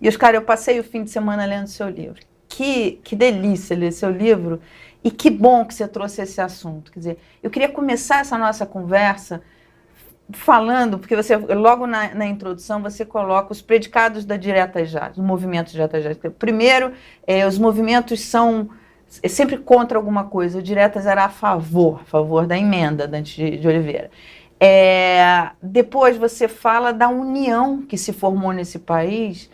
E, Oscar, eu passei o fim de semana lendo seu livro. Que delícia ler seu livro e que bom que você trouxe esse assunto. Quer dizer, eu queria começar essa nossa conversa falando, porque você, logo na introdução, você coloca os predicados da Direta Já, do movimento Direta Já. Primeiro, os movimentos são sempre contra alguma coisa, o Diretas era a favor da emenda Dante de Oliveira. Depois você fala da união que se formou nesse país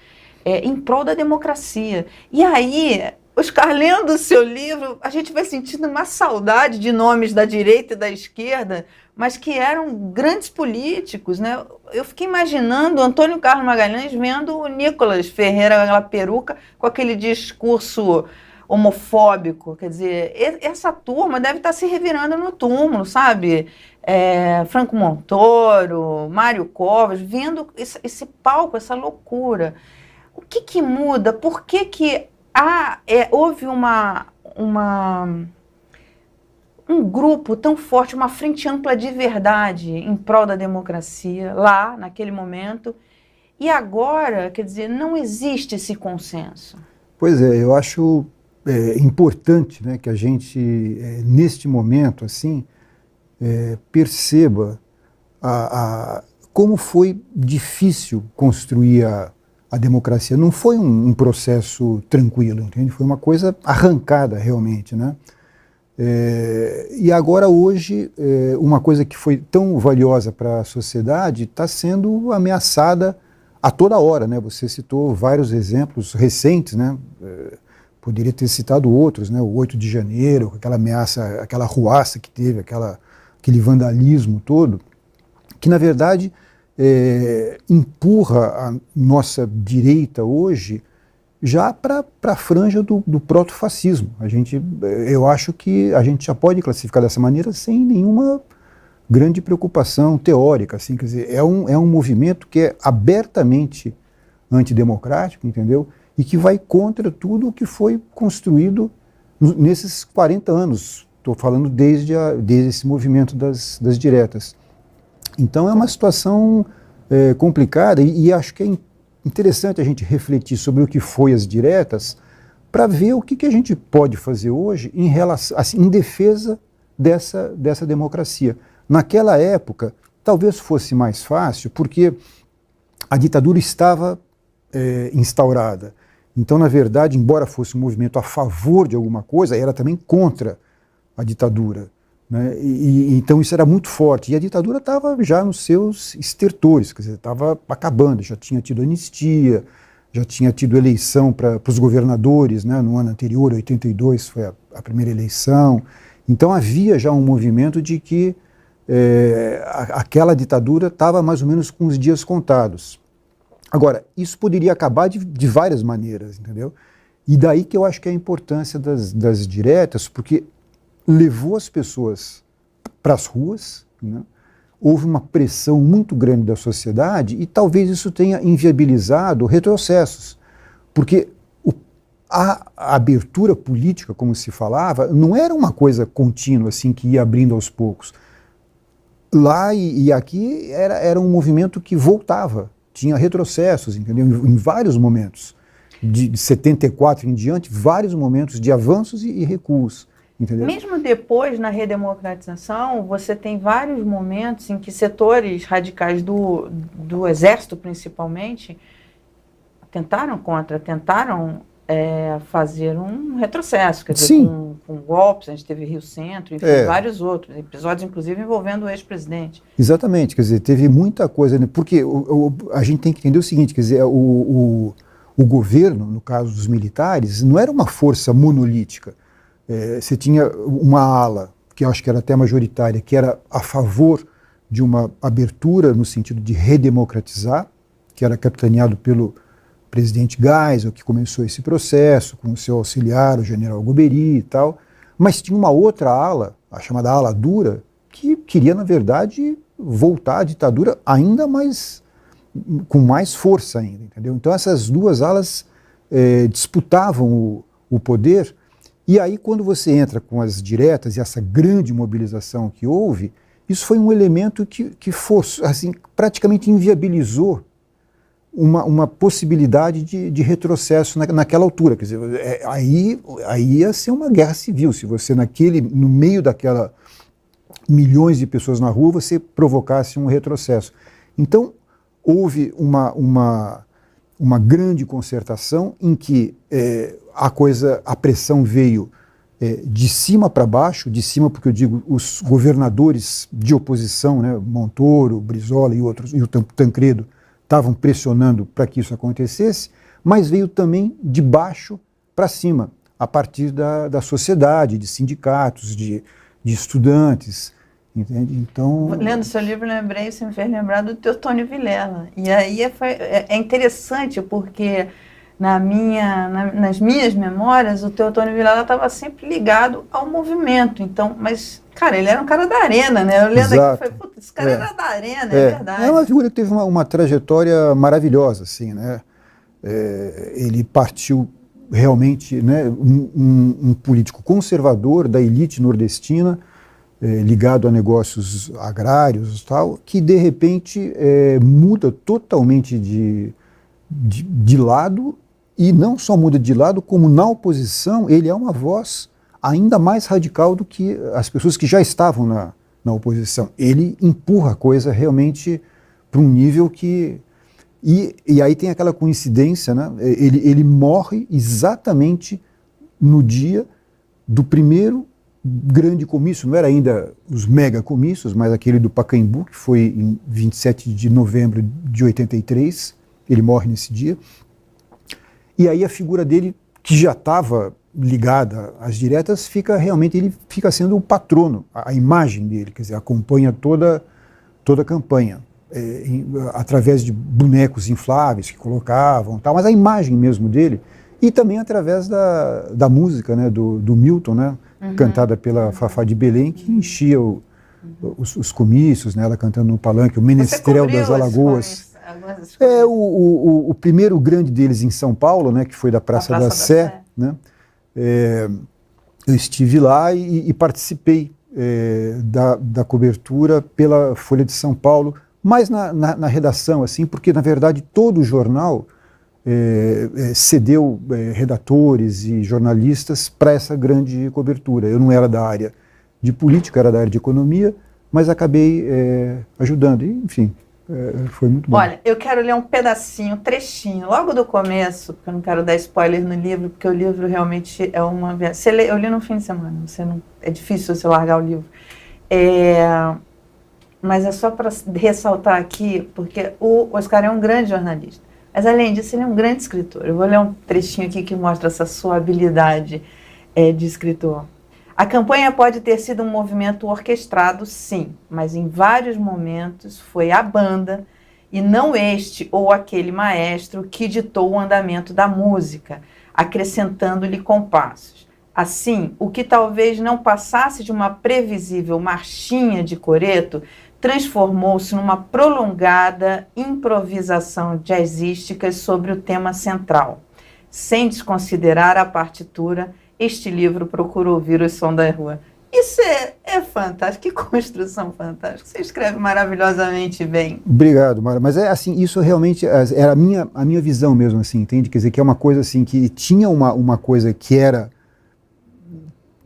em prol da democracia. E aí, Oscar, lendo o seu livro, a gente vai sentindo uma saudade de nomes da direita e da esquerda, mas que eram grandes políticos, né? Eu fiquei imaginando o Antônio Carlos Magalhães vendo o Nicolas Ferreira, aquela peruca, com aquele discurso homofóbico. Quer dizer, essa turma deve estar se revirando no túmulo, sabe? Franco Montoro, Mário Covas, vendo esse palco, essa loucura. O que muda? Por que houve um grupo tão forte, uma frente ampla de verdade em prol da democracia, lá, naquele momento, e agora, quer dizer, não existe esse consenso? Pois é, eu acho importante, né, que a gente, neste momento, assim, perceba como foi difícil construir a democracia. Não foi um processo tranquilo, entende? Foi uma coisa arrancada, realmente, né? E agora, hoje, uma coisa que foi tão valiosa para a sociedade está sendo ameaçada a toda hora, né? Você citou vários exemplos recentes, né? Poderia ter citado outros, né? O 8 de janeiro, aquela ameaça, aquela ruaça que teve, aquele vandalismo todo, que, na verdade, empurra a nossa direita hoje já para a franja do protofascismo. Eu acho que a gente já pode classificar dessa maneira sem nenhuma grande preocupação teórica, assim, quer dizer, é um movimento que é abertamente antidemocrático, entendeu? E que vai contra tudo o que foi construído nesses 40 anos. Estou falando desde esse movimento das diretas. Então é uma situação complicada e acho que é interessante a gente refletir sobre o que foi as diretas para ver o que a gente pode fazer hoje em relação, assim, em defesa dessa democracia. Naquela época, talvez fosse mais fácil, porque a ditadura estava instaurada. Então, na verdade, embora fosse um movimento a favor de alguma coisa, era também contra a ditadura, né? Então isso era muito forte. E a ditadura estava já nos seus estertores, quer dizer, estava acabando, já tinha tido anistia, já tinha tido eleição para os governadores, né? No ano anterior, 82, foi a primeira eleição. Então havia já um movimento de que aquela ditadura estava mais ou menos com os dias contados. Agora, isso poderia acabar de várias maneiras, entendeu? E daí que eu acho que é a importância das diretas, porque levou as pessoas para as ruas, né? Houve uma pressão muito grande da sociedade e talvez isso tenha inviabilizado retrocessos, porque a abertura política, como se falava, não era uma coisa contínua, assim, que ia abrindo aos poucos. Lá e aqui era um movimento que voltava, tinha retrocessos, entendeu? Em vários momentos, de 74 em diante, vários momentos de avanços e recuos. Entendeu? Mesmo depois, na redemocratização, você tem vários momentos em que setores radicais do Exército, principalmente, tentaram fazer um retrocesso, quer dizer, com golpes. A gente teve Rio Centro, enfim, vários outros episódios, inclusive envolvendo o ex-presidente. Exatamente, quer dizer, teve muita coisa, né? Porque a gente tem que entender o seguinte, quer dizer, o governo, no caso dos militares, não era uma força monolítica. Você tinha uma ala, que eu acho que era até majoritária, que era a favor de uma abertura no sentido de redemocratizar, que era capitaneado pelo presidente Geisel, que começou esse processo, com o seu auxiliar, o general Goberi e tal, mas tinha uma outra ala, a chamada ala dura, que queria, na verdade, voltar à ditadura ainda mais, com mais força ainda, entendeu? Então essas duas alas disputavam o poder. E aí, quando você entra com as diretas e essa grande mobilização que houve, isso foi um elemento que assim, praticamente inviabilizou uma possibilidade de retrocesso naquela altura. Quer dizer, aí ia ser uma guerra civil, se você no meio daquela milhões de pessoas na rua, você provocasse um retrocesso. Então, houve uma grande concertação em que a pressão veio de cima para baixo, de cima porque eu digo os governadores de oposição, né, Montoro, Brizola e outros, e o Tancredo, estavam pressionando para que isso acontecesse, mas veio também de baixo para cima, a partir da sociedade, de sindicatos, de estudantes, entende? Então, lendo seu livro, lembrei, você me fez lembrar do Teotônio Vilela. E aí é interessante porque nas minhas memórias, o Teotônio Vilela estava sempre ligado ao movimento. Então, mas, cara, ele era um cara da arena, né? Eu lendo aqui e falei, puta, esse cara era da arena, é verdade. É uma figura que teve uma trajetória maravilhosa, assim, né? Ele partiu realmente, né, um político conservador da elite nordestina, ligado a negócios agrários e tal, que de repente muda totalmente de lado, e não só muda de lado, como na oposição ele é uma voz ainda mais radical do que as pessoas que já estavam na oposição. Ele empurra a coisa realmente para um nível que... E aí tem aquela coincidência, né? Ele morre exatamente no dia do primeiro grande comício, não era ainda os mega comícios, mas aquele do Pacaembu, que foi em 27 de novembro de 83, ele morre nesse dia. E aí a figura dele, que já estava ligada às diretas, ele fica sendo o patrono, a imagem dele, quer dizer, acompanha toda a campanha, através de bonecos infláveis que colocavam, tal, mas a imagem mesmo dele, e também através da música, né, do Milton, né, cantada pela Fafá de Belém, que enchia os comícios, né, ela cantando no palanque, o Menestrel das Alagoas. O primeiro grande deles em São Paulo, né, que foi da Praça da Sé, né, eu estive lá e participei da cobertura pela Folha de São Paulo, mas na redação, assim, porque na verdade todo o jornal cedeu redatores e jornalistas para essa grande cobertura. Eu não era da área de política, era da área de economia, mas acabei ajudando, e, enfim. Foi muito bom. Olha, eu quero ler um pedacinho, um trechinho, logo do começo, porque eu não quero dar spoiler no livro, porque o livro realmente é uma... eu li no fim de semana, é difícil você largar o livro. Mas é só para ressaltar aqui, porque o Oscar é um grande jornalista, mas além disso ele é um grande escritor. Eu vou ler um trechinho aqui que mostra essa sua habilidade de escritor. A campanha pode ter sido um movimento orquestrado, sim, mas em vários momentos foi a banda, e não este ou aquele maestro, que ditou o andamento da música, acrescentando-lhe compassos. Assim, o que talvez não passasse de uma previsível marchinha de coreto, transformou-se numa prolongada improvisação jazzística sobre o tema central. Sem desconsiderar a partitura, este livro procura ouvir o som da rua. Isso é fantástico, que construção fantástica. Você escreve maravilhosamente bem. Obrigado, Mara. Mas assim, isso realmente era a minha visão mesmo, assim, entende? Quer dizer, que é uma coisa assim, que tinha uma coisa que era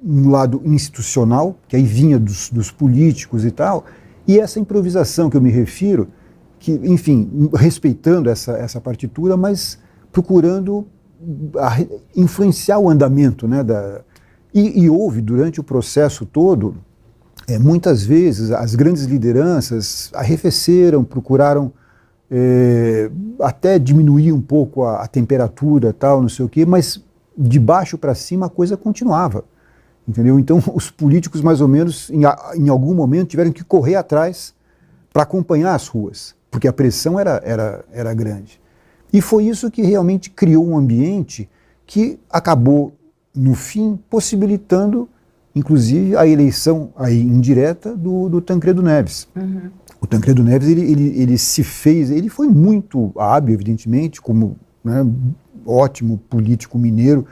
um lado institucional, que aí vinha dos políticos e tal, e essa improvisação que eu me refiro, que, enfim, respeitando essa partitura, mas procurando influenciar o andamento, né, e houve durante o processo todo, muitas vezes as grandes lideranças arrefeceram, procuraram até diminuir um pouco a temperatura, tal, não sei o quê, mas de baixo para cima a coisa continuava, entendeu? Então os políticos mais ou menos em algum momento tiveram que correr atrás para acompanhar as ruas, porque a pressão era grande. E foi isso que realmente criou um ambiente que acabou, no fim, possibilitando, inclusive, a eleição aí indireta do Tancredo Neves. Uhum. O Tancredo Neves, ele foi muito hábil, evidentemente, como, né, ótimo político mineiro,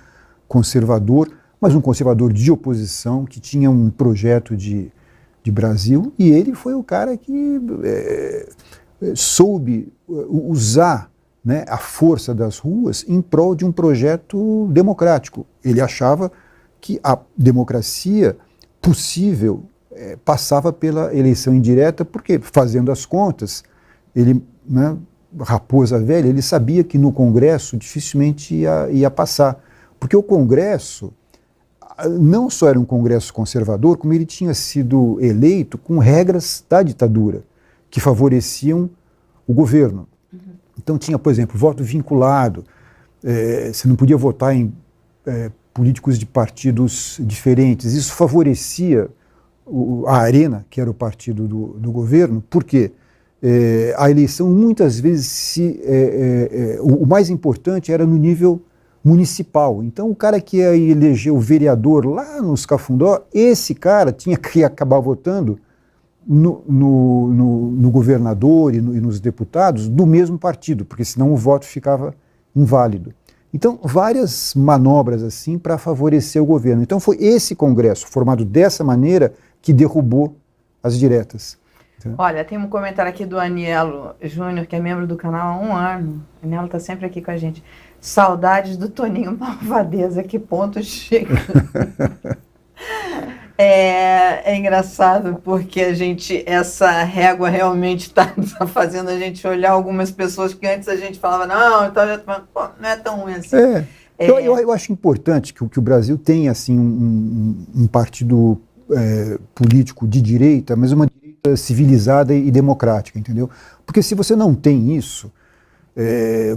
conservador, mas um conservador de oposição, que tinha um projeto de Brasil, e ele foi o cara que soube usar né, a força das ruas em prol de um projeto democrático. Ele achava que a democracia possível passava pela eleição indireta, porque, fazendo as contas, ele, né, Raposa Velha, ele sabia que no Congresso dificilmente ia passar, porque o Congresso não só era um Congresso conservador, como ele tinha sido eleito com regras da ditadura, que favoreciam o governo. Então tinha, por exemplo, voto vinculado, você não podia votar em políticos de partidos diferentes. Isso favorecia a Arena, que era o partido do governo, porque a eleição muitas vezes o mais importante era no nível municipal. Então o cara que ia eleger o vereador lá nos Cafundó, esse cara tinha que acabar votando no governador e nos deputados do mesmo partido, porque senão o voto ficava inválido. Então, várias manobras assim para favorecer o governo. Então, foi esse Congresso, formado dessa maneira, que derrubou as diretas. Olha, tem um comentário aqui do Anielo Júnior, que é membro do canal há 1 ano. O Anielo está sempre aqui com a gente. Saudades do Toninho Malvadeza, que ponto chega. É engraçado porque essa régua realmente está fazendo a gente olhar algumas pessoas que antes a gente falava, não, então não é tão ruim assim. Eu acho importante que o Brasil tenha assim, um partido político de direita, mas uma direita civilizada e democrática, entendeu? Porque se você não tem isso,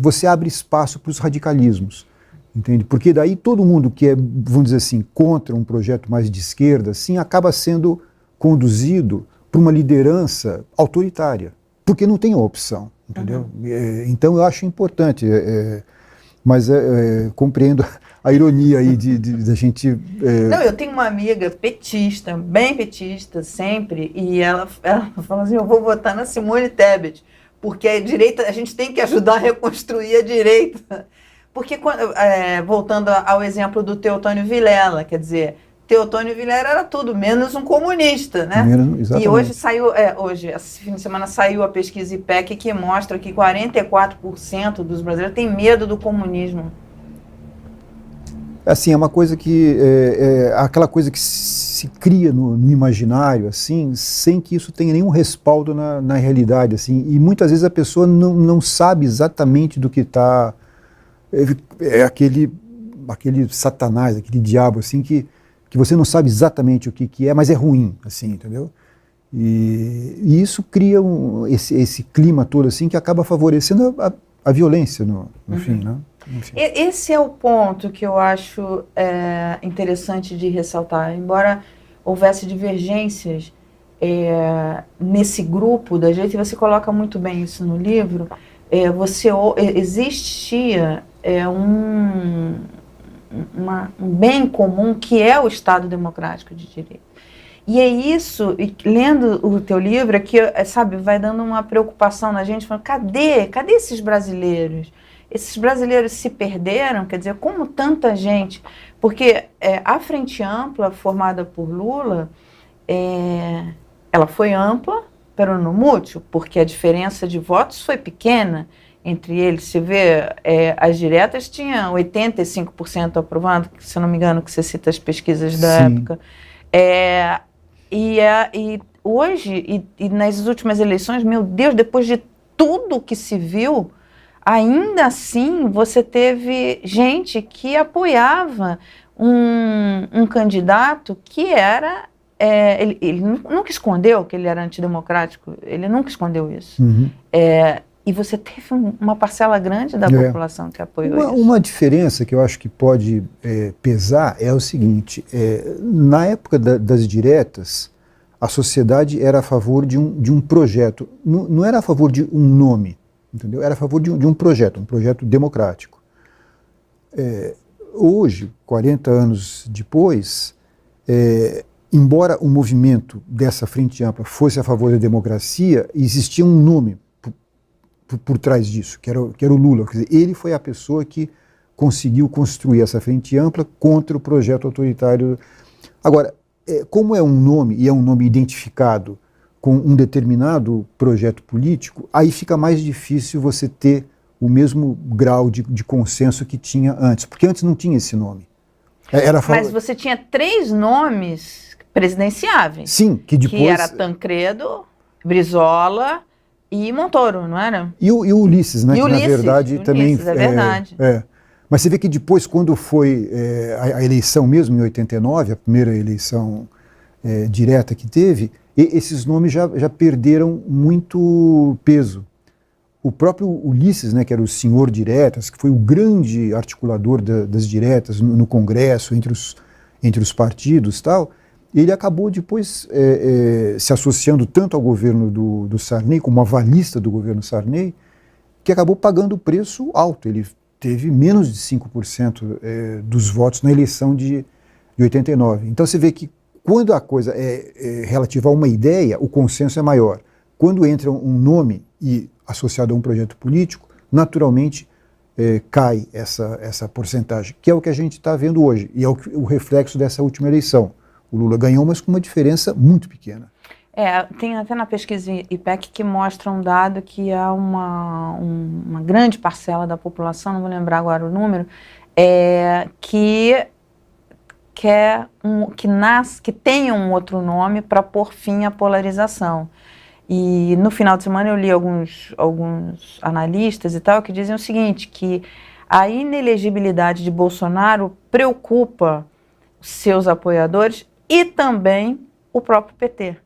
você abre espaço para os radicalismos. Entende? Porque daí todo mundo que é, vamos dizer assim, contra um projeto mais de esquerda, assim, acaba sendo conduzido por uma liderança autoritária, porque não tem opção, entendeu? Então eu acho importante, mas compreendo a ironia aí da gente... Não, eu tenho uma amiga petista, bem petista sempre, e ela fala assim, eu vou votar na Simone Tebet, porque a direita, a gente tem que ajudar a reconstruir a direita. Porque, voltando ao exemplo do Teotônio Vilela, quer dizer, Teotônio Vilela era tudo, menos um comunista, né? Exatamente. E hoje saiu, esse fim de semana saiu a pesquisa IPEC que mostra que 44% dos brasileiros têm medo do comunismo. Assim, é uma coisa que, aquela coisa que se cria no imaginário, assim, sem que isso tenha nenhum respaldo na realidade, assim, e muitas vezes a pessoa não sabe exatamente do que está... aquele satanás, aquele diabo, assim, que você não sabe exatamente o que é, mas é ruim, assim, entendeu? E isso cria esse clima todo, assim, que acaba favorecendo a violência, no fim, né? Enfim. Esse é o ponto que eu acho interessante de ressaltar. Embora houvesse divergências nesse grupo da gente, e você coloca muito bem isso no livro, existia um bem comum que é o Estado Democrático de Direito. E é isso, e lendo o teu livro, é que, sabe, vai dando uma preocupação na gente, falando, cadê esses brasileiros? Esses brasileiros se perderam, quer dizer, como tanta gente, porque a Frente Ampla, formada por Lula, ela foi ampla, pero não mútuo, porque a diferença de votos foi pequena entre eles. Se vê, as diretas tinham 85% aprovado, se não me engano, que você cita as pesquisas da época. E hoje, e nas últimas eleições, meu Deus, depois de tudo que se viu, ainda assim você teve gente que apoiava um candidato que era... ele nunca escondeu que ele era antidemocrático, ele nunca escondeu isso. E você teve uma parcela grande da população que apoiou isso. Uma diferença que eu acho que pode pesar é o seguinte, na época das diretas, a sociedade era a favor de um projeto, não era a favor de um nome, entendeu? Era a favor de um projeto democrático. Hoje, 40 anos depois, embora o movimento dessa Frente Ampla fosse a favor da democracia, existia um nome por trás disso, que era o Lula. Quer dizer, ele foi a pessoa que conseguiu construir essa Frente Ampla contra o projeto autoritário. Agora, como é um nome, e é um nome identificado com um determinado projeto político, aí fica mais difícil você ter o mesmo grau de consenso que tinha antes, porque antes não tinha esse nome. Mas você tinha 3 nomes presidenciáveis. Sim, que depois... Que era Tancredo, Brizola e Montoro, não era? E o Ulisses, né? E que Ulisses, na verdade Ulisses, também... é verdade. Mas você vê que depois, quando foi a eleição mesmo, em 89, a primeira eleição direta que teve, esses nomes já perderam muito peso. O próprio Ulisses, né, que era o senhor diretas, que foi o grande articulador das diretas no Congresso, entre os partidos e tal, ele acabou depois se associando tanto ao governo do Sarney, como avalista do governo Sarney, que acabou pagando o preço alto. Ele teve menos de 5% dos votos na eleição de 89. Então você vê que quando a coisa é relativa a uma ideia, o consenso é maior. Quando entra um nome e associado a um projeto político, naturalmente cai essa porcentagem, que é o que a gente está vendo hoje, e é o reflexo dessa última eleição. O Lula ganhou, mas com uma diferença muito pequena. Tem até na pesquisa IPEC que mostra um dado que há uma grande parcela da população, não vou lembrar agora o número, que tenha um outro nome para pôr fim à polarização. E no final de semana eu li alguns analistas e tal que dizem o seguinte, que a inelegibilidade de Bolsonaro preocupa seus apoiadores e também o próprio PT.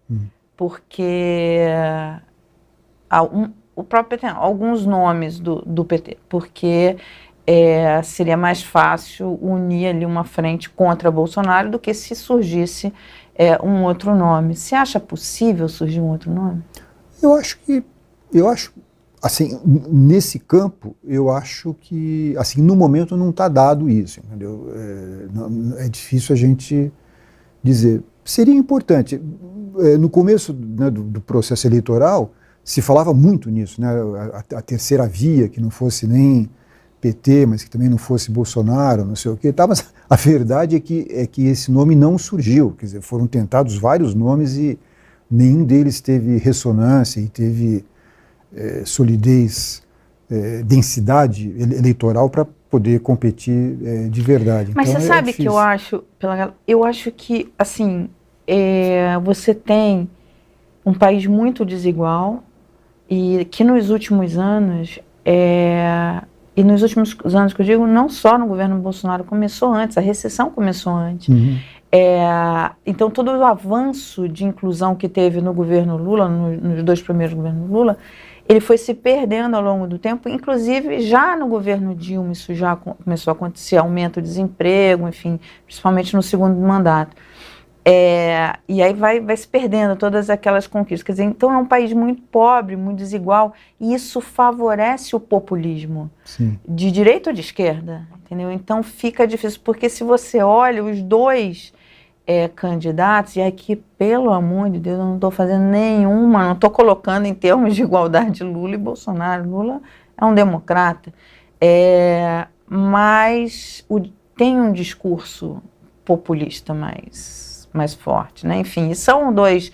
Porque o próprio PT, alguns nomes do PT, porque seria mais fácil unir ali uma frente contra Bolsonaro do que se surgisse um outro nome. Você acha possível surgir um outro nome? Eu acho, assim, nesse campo, eu acho que, assim, no momento não está dado isso, entendeu? É difícil a gente dizer. Seria importante. No começo, né, do processo eleitoral, se falava muito nisso, né? A terceira via, que não fosse nem PT, mas que também não fosse Bolsonaro, não sei o quê. Tá, mas a verdade é que esse nome não surgiu. Quer dizer, foram tentados vários nomes e nenhum deles teve ressonância e teve solidez, densidade eleitoral para poder competir de verdade. Mas então, você sabe que eu acho que, assim, você tem um país muito desigual e que nos últimos anos, e nos últimos anos que eu digo, não só no governo Bolsonaro, começou antes, a recessão começou antes. Uhum. Então todo o avanço de inclusão que teve no governo Lula, nos 2 primeiros governos Lula, ele foi se perdendo ao longo do tempo, inclusive já no governo Dilma isso já começou a acontecer, aumento do desemprego, enfim, principalmente no segundo mandato. E aí vai se perdendo todas aquelas conquistas. Quer dizer, então é um país muito pobre, muito desigual, e isso favorece o populismo. Sim. De direita ou de esquerda, entendeu? Então fica difícil, porque se você olha os 2 candidatos, e aqui, pelo amor de Deus, eu não estou fazendo nenhuma, não estou colocando em termos de igualdade Lula e Bolsonaro. Lula é um democrata, mas tem um discurso populista mais forte, né? Enfim, e são dois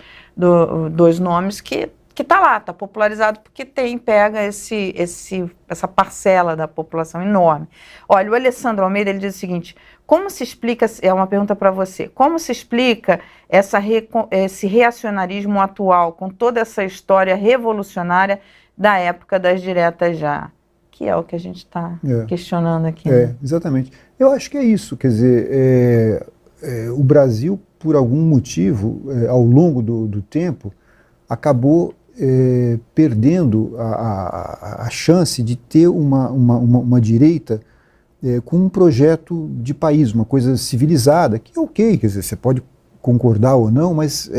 nomes que está lá, está popularizado porque pega essa parcela da população enorme. Olha, o Alessandro Almeida, ele diz o seguinte: como se explica, é uma pergunta para você, como se explica esse reacionarismo atual, com toda essa história revolucionária da época das diretas já? Que é o que a gente está questionando aqui. Né? Exatamente. Eu acho que é isso, quer dizer, o Brasil, por algum motivo, ao longo do tempo, acabou perdendo a chance de ter uma direita com um projeto de país, uma coisa civilizada, que é ok, quer dizer, você pode concordar ou não, mas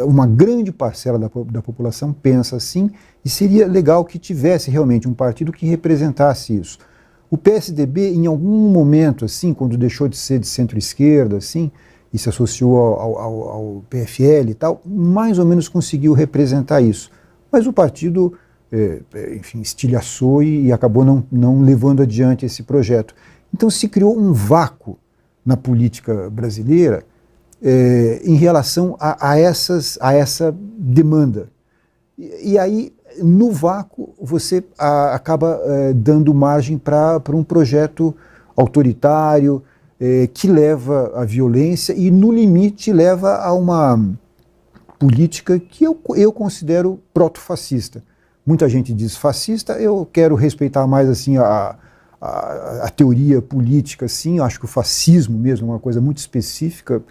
uma grande parcela da população pensa assim, e seria legal que tivesse realmente um partido que representasse isso. O PSDB, em algum momento, assim, quando deixou de ser de centro-esquerda, assim, e se associou ao PFL e tal, mais ou menos conseguiu representar isso. Mas o partido, enfim, estilhaçou e acabou não levando adiante esse projeto. Então se criou um vácuo na política brasileira em relação a essa demanda. E aí no vácuo, você acaba dando margem para um projeto autoritário, que leva à violência e, no limite, leva a uma política que eu considero proto-fascista. Muita gente diz fascista, eu quero respeitar mais assim a teoria política, assim, eu acho que o fascismo mesmo é uma coisa muito específica,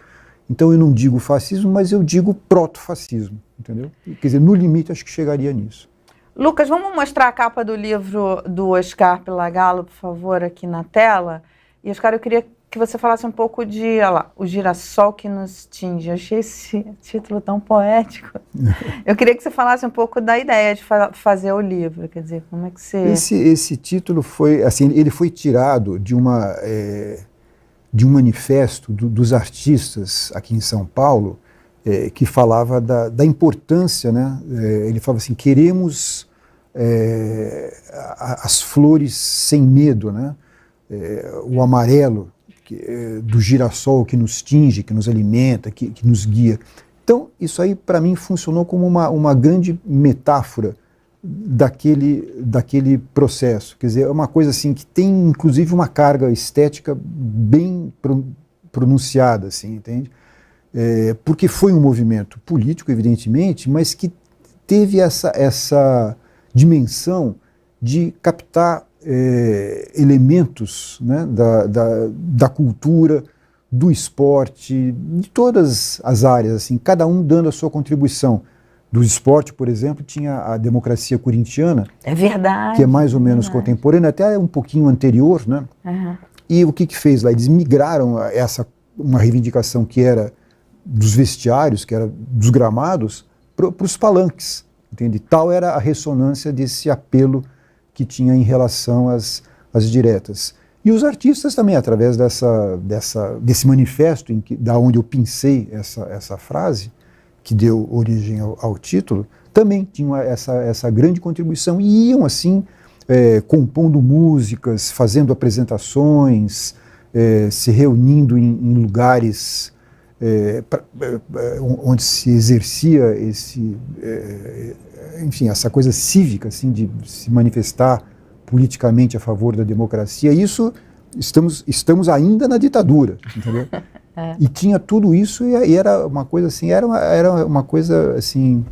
então eu não digo fascismo, mas eu digo proto-fascismo, entendeu? Quer dizer, no limite acho que chegaria nisso. Lucas, vamos mostrar a capa do livro do Oscar Pelagalo, por favor, aqui na tela. E, Oscar, eu queria que você falasse um pouco de, olha lá, O Girassol que nos tinge. Eu achei esse título tão poético. Eu queria que você falasse um pouco da ideia de fazer o livro, quer dizer, como é que você... Esse título foi, assim, ele foi tirado de um manifesto dos artistas aqui em São Paulo, que falava da importância, né? Ele falava assim, queremos as flores sem medo, né? O amarelo do girassol que nos tinge, que nos alimenta, que nos guia. Então, isso aí para mim funcionou como uma grande metáfora daquele processo. Quer dizer, é uma coisa assim que tem inclusive uma carga estética bem pronunciada, assim, entende? Porque foi um movimento político, evidentemente, mas que teve essa dimensão de captar elementos, né, da cultura, do esporte, de todas as áreas, assim, cada um dando a sua contribuição. Do esporte, por exemplo, tinha a democracia corintiana, é verdade, que é mais ou menos contemporânea, até um pouquinho anterior, né? Uhum. E o que fez lá? Eles migraram uma reivindicação que era dos vestiários, que era dos gramados, para os palanques, entende? Tal era a ressonância desse apelo que tinha em relação às diretas. E os artistas também, através desse manifesto, da onde eu pensei essa frase, que deu origem ao título, também tinham essa grande contribuição e iam assim compondo músicas, fazendo apresentações, se reunindo em lugares onde se exercia enfim, essa coisa cívica assim, de se manifestar politicamente a favor da democracia. Isso estamos ainda na ditadura, entendeu? E tinha tudo isso e era uma coisa assim, era uma coisa assim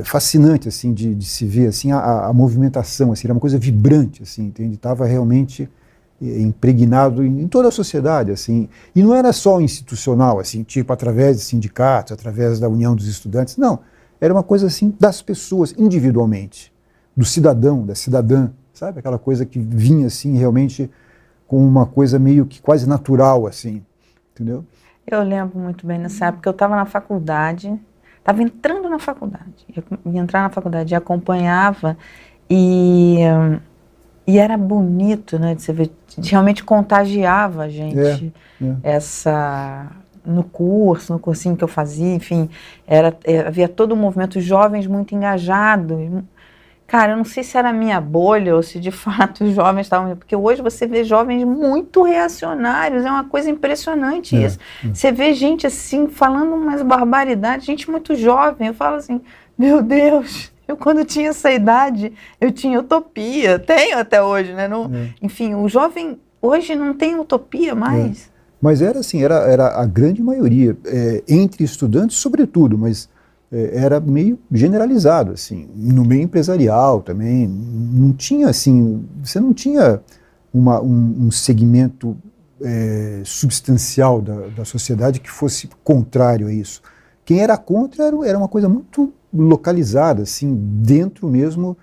fascinante assim de se ver assim a movimentação, assim, era uma coisa vibrante, assim, entende? Estava realmente impregnado em toda a sociedade, assim, e não era só institucional, assim, tipo através de sindicatos, através da União dos Estudantes, não, era uma coisa assim das pessoas individualmente, do cidadão, da cidadã, sabe, aquela coisa que vinha assim realmente com uma coisa meio que quase natural, assim. Entendeu? Eu lembro muito bem nessa época, eu estava na faculdade, estava entrando na faculdade, ia entrar na faculdade e acompanhava, e era bonito, né, de você ver, realmente contagiava a gente, no cursinho que eu fazia, enfim, havia todo um movimento, jovens muito engajados. Cara, eu não sei se era a minha bolha ou se de fato os jovens estavam... Porque hoje você vê jovens muito reacionários, é uma coisa impressionante isso. Você vê gente assim, falando umas barbaridades, gente muito jovem. Eu falo assim, meu Deus, eu quando tinha essa idade, eu tinha utopia. Tenho até hoje, né? Não, enfim, o jovem hoje não tem utopia mais. Mas era assim, era a grande maioria, entre estudantes sobretudo, mas... era meio generalizado, assim, no meio empresarial também, não tinha assim, você não tinha um segmento substancial da sociedade que fosse contrário a isso. Quem era contra era uma coisa muito localizada, assim, dentro mesmo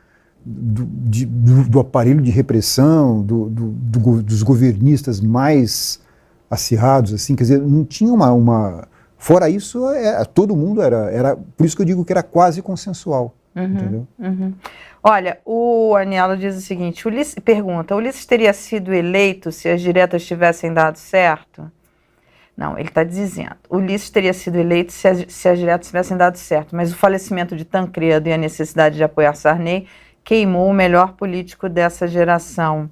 do aparelho de repressão, dos governistas mais acirrados, assim, quer dizer, não tinha uma fora isso, todo mundo era... Por isso que eu digo que era quase consensual. Entendeu? Olha, o Anielo diz o seguinte, Ulisses teria sido eleito se as diretas tivessem dado certo? Não, ele está dizendo, Ulisses teria sido eleito se as diretas tivessem dado certo, mas o falecimento de Tancredo e a necessidade de apoiar Sarney queimou o melhor político dessa geração.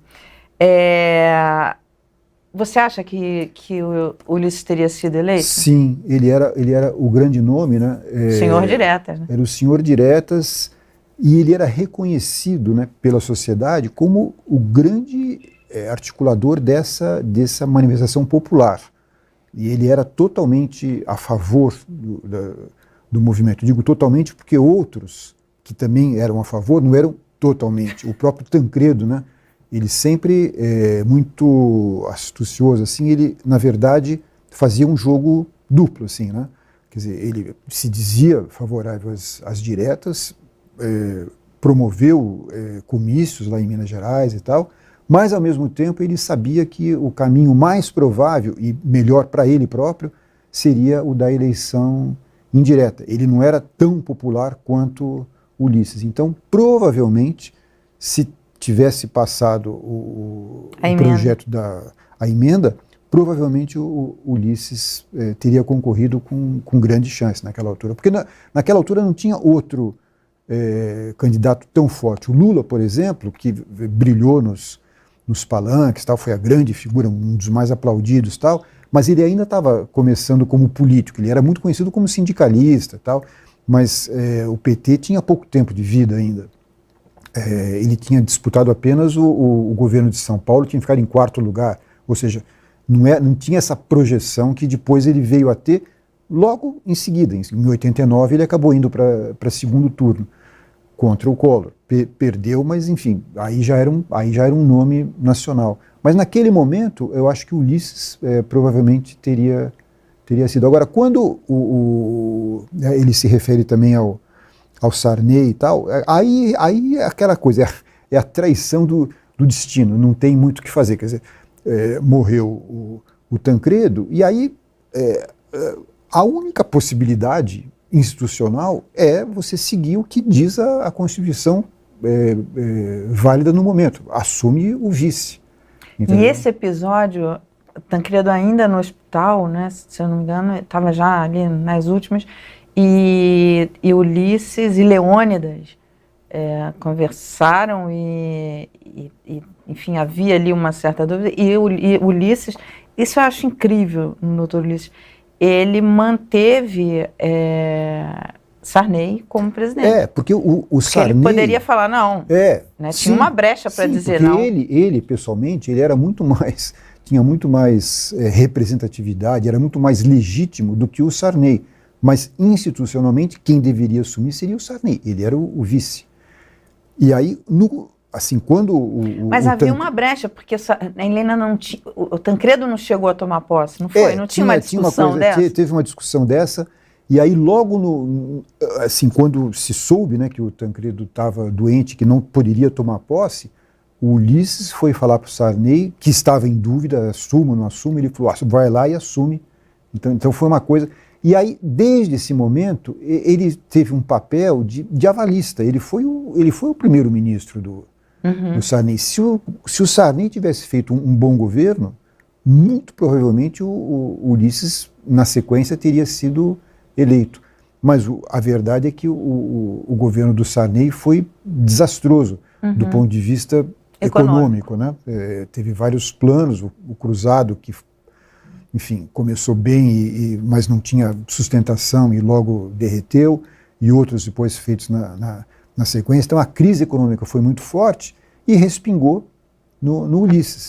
Você acha que o Ulisses teria sido eleito? Sim, ele era o grande nome, né? Senhor Diretas. Né? Era o Senhor Diretas, e ele era reconhecido, né, pela sociedade como o grande articulador dessa manifestação popular. E ele era totalmente a favor do movimento. Digo totalmente porque outros que também eram a favor não eram totalmente. O próprio Tancredo, né, ele sempre muito astucioso, assim, ele, na verdade, fazia um jogo duplo, assim, né? Quer dizer, ele se dizia favorável às diretas, promoveu comícios lá em Minas Gerais e tal, mas, ao mesmo tempo, ele sabia que o caminho mais provável e melhor para ele próprio seria o da eleição indireta. Ele não era tão popular quanto Ulisses. Então, provavelmente, se tivesse passado o projeto a emenda, provavelmente o Ulisses teria concorrido com grande chance naquela altura. Porque naquela altura não tinha outro candidato tão forte. O Lula, por exemplo, que brilhou nos palanques, tal, foi a grande figura, um dos mais aplaudidos, tal, mas ele ainda estava começando como político, ele era muito conhecido como sindicalista, tal, mas o PT tinha pouco tempo de vida ainda. Ele tinha disputado apenas o governo de São Paulo, tinha ficado em 4º lugar, ou seja, não tinha essa projeção que depois ele veio a ter logo em seguida. Em 89 ele acabou indo para 2º turno contra o Collor. Perdeu, mas enfim, aí já era um nome nacional. Mas naquele momento, eu acho que o Ulisses provavelmente teria sido. Agora, quando ele se refere também ao Sarney e tal, aí é aquela coisa, é a traição do destino, não tem muito o que fazer. Quer dizer, morreu o Tancredo, e aí a única possibilidade institucional é você seguir o que diz a Constituição válida no momento, assume o vice. Entendeu? E esse episódio, Tancredo ainda no hospital, né, se eu não me engano, estava já ali nas últimas, e Ulisses e Leônidas conversaram e, enfim, havia ali uma certa dúvida, e Ulisses, isso eu acho incrível no doutor Ulisses, ele manteve Sarney como presidente. Porque o Sarney... Ele poderia falar não, né, tinha uma brecha para dizer não. Ele, pessoalmente, ele era muito mais, tinha muito mais representatividade, era muito mais legítimo do que o Sarney. Mas, institucionalmente, quem deveria assumir seria o Sarney. Ele era o vice. E aí, assim, quando Mas havia uma brecha, porque a Helena não tinha... O Tancredo não chegou a tomar posse, não foi? Não tinha uma discussão dessa? Teve uma discussão dessa, e aí logo, assim, quando se soube, né, que o Tancredo estava doente, que não poderia tomar posse, o Ulisses foi falar para o Sarney, que estava em dúvida, assuma ou não assuma, ele falou, vai lá e assume. Então foi uma coisa... E aí, desde esse momento, ele teve um papel de avalista. Ele foi o primeiro-ministro do Sarney. Se o Sarney tivesse feito um bom governo, muito provavelmente o Ulisses, na sequência, teria sido eleito. Mas a verdade é que o governo do Sarney foi desastroso do ponto de vista econômico, né? Teve vários planos, o Cruzado, que, enfim, começou bem, mas não tinha sustentação e logo derreteu, e outros depois feitos na sequência. Então a crise econômica foi muito forte e respingou no Ulisses.